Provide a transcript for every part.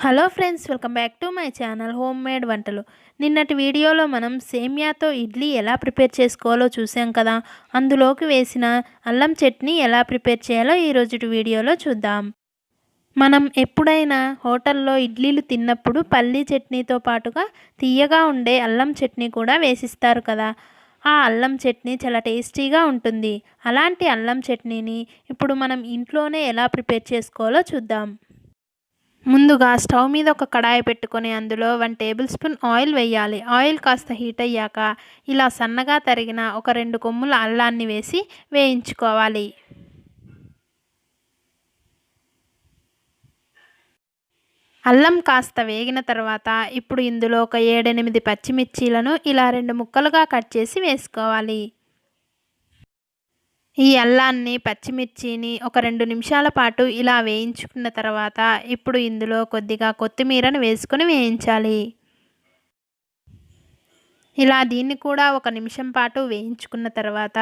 Hello friends, welcome back to my channel home made వంటలు. నిన్నటి వీడియోలో మనం సేమియాతో ఇడ్లీ ఎలా ప్రిపేర్ చేసుకోవాలో చూసాం కదా. అందులోకి వేసిన అల్లం చట్నీ ఎలా ప్రిపేర్ చేయాలో ఈరోజు వీడియోలో చూద్దాం. మనం ఎప్పుడైనా హోటల్లో ఇడ్లీలు తిన్నప్పుడు పల్లీ చట్నీతో పాటుగా తీయగా ఉండే అల్లం చట్నీ కూడా వేసిస్తారు కదా. ఆ అల్లం చట్నీ చాలా టేస్టీగా ఉంటుంది. అలాంటి అల్లం చట్నీని ఇప్పుడు మనం ఇంట్లోనే ఎలా ప్రిపేర్ చేసుకోవాలో చూద్దాం. ముందుగా స్టవ్ మీద ఒక కడాయి పెట్టుకొని అందులో 1 టేబుల్ స్పూన్ ఆయిల్ వేయాలి. ఆయిల్ కాస్త హీట్ అయ్యాక ఇలా సన్నగా తరిగిన ఒక 2 కొమ్ముల అల్లాన్ని వేసి వేయించుకోవాలి. అల్లం కాస్త వేగిన తర్వాత ఇప్పుడు ఇందులో ఒక 7-8 పచ్చిమిర్చీలను ఇలా 2 ముక్కలుగా కట్ చేసి వేసుకోవాలి. ఈ అల్లాన్ని, పచ్చిమిర్చిని ఒక 2 నిమిషాల పాటు ఇలా వేయించుకున్న తర్వాత ఇప్పుడు ఇందులో కొద్దిగా కొత్తిమీరను వేసుకొని వేయించాలి. ఇలా దీన్ని కూడా ఒక నిమిషం పాటు వేయించుకున్న తర్వాత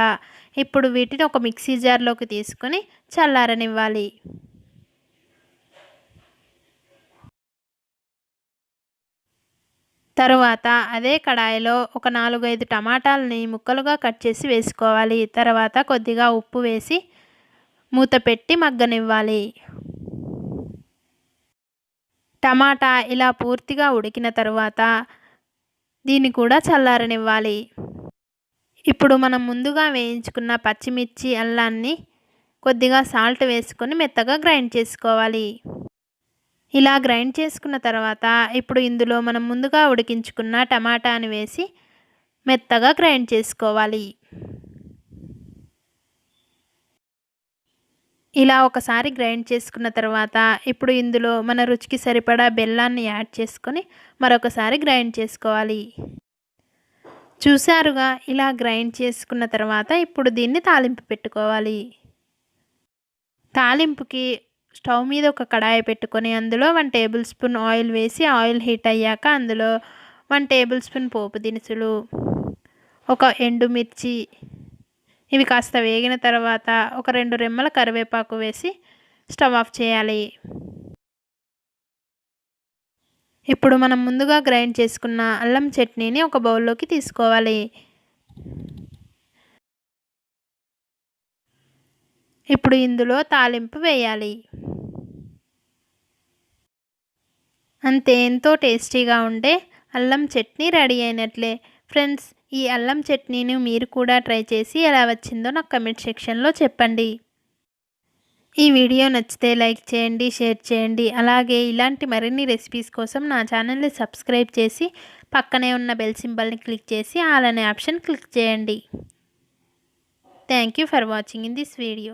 ఇప్పుడు వీటిని ఒక మిక్సీ జార్లోకి తీసుకొని చల్లారనివ్వాలి. తరువాత అదే కడాయిలో ఒక 4-5 టమాటాలని ముక్కలుగా కట్ చేసి వేసుకోవాలి. తర్వాత కొద్దిగా ఉప్పు వేసి మూత పెట్టి మగ్గనివ్వాలి. టమాటా ఇలా పూర్తిగా ఉడికిన తరువాత దీన్ని కూడా చల్లారనివ్వాలి. ఇప్పుడు మనం ముందుగా వేయించుకున్న పచ్చిమిర్చి, అల్లాన్ని కొద్దిగా సాల్ట్ వేసుకొని మెత్తగా గ్రైండ్ చేసుకోవాలి. ఇలా గ్రైండ్ చేసుకున్న తర్వాత ఇప్పుడు ఇందులో మనం ముందుగా ఉడికించుకున్న టమాటాని వేసి మెత్తగా గ్రైండ్ చేసుకోవాలి. ఇలా ఒకసారి గ్రైండ్ చేసుకున్న తర్వాత ఇప్పుడు ఇందులో మన రుచికి సరిపడా బెల్లాన్ని యాడ్ చేసుకొని మరొకసారి గ్రైండ్ చేసుకోవాలి. చూసారుగా, ఇలా గ్రైండ్ చేసుకున్న తర్వాత ఇప్పుడు దీన్ని తాలింపు పెట్టుకోవాలి. తాలింపుకి స్టవ్ మీద ఒక కడాయి పెట్టుకొని అందులో 1 టేబుల్ స్పూన్ ఆయిల్ వేసి ఆయిల్ హీట్ అయ్యాక అందులో 1 టేబుల్ స్పూన్ పోపు దినుసులు, ఒక ఎండుమిర్చి, ఇవి కాస్త వేగిన తర్వాత ఒక 2 రెమ్మల కరివేపాకు వేసి స్టవ్ ఆఫ్ చేయాలి. ఇప్పుడు మనం ముందుగా గ్రైండ్ చేసుకున్న అల్లం చట్నీని ఒక బౌల్లోకి తీసుకోవాలి. ఇప్పుడు ఇందులో తాలింపు వేయాలి. అంతే, ఎంతో టేస్టీగా ఉండే అల్లం చట్నీ రెడీ అయినట్లే. ఫ్రెండ్స్, ఈ అల్లం చట్నీని మీరు కూడా ట్రై చేసి ఎలా వచ్చిందో నాకు కమెంట్ సెక్షన్లో చెప్పండి. ఈ వీడియో నచ్చితే లైక్ చేయండి, షేర్ చేయండి. అలాగే ఇలాంటి మరిన్ని రెసిపీస్ కోసం నా ఛానల్ని సబ్స్క్రైబ్ చేసి పక్కనే ఉన్న బెల్ సింబల్ని క్లిక్ చేసి ఆల్ అనే ఆప్షన్ క్లిక్ చేయండి. Thank you for watching in this video.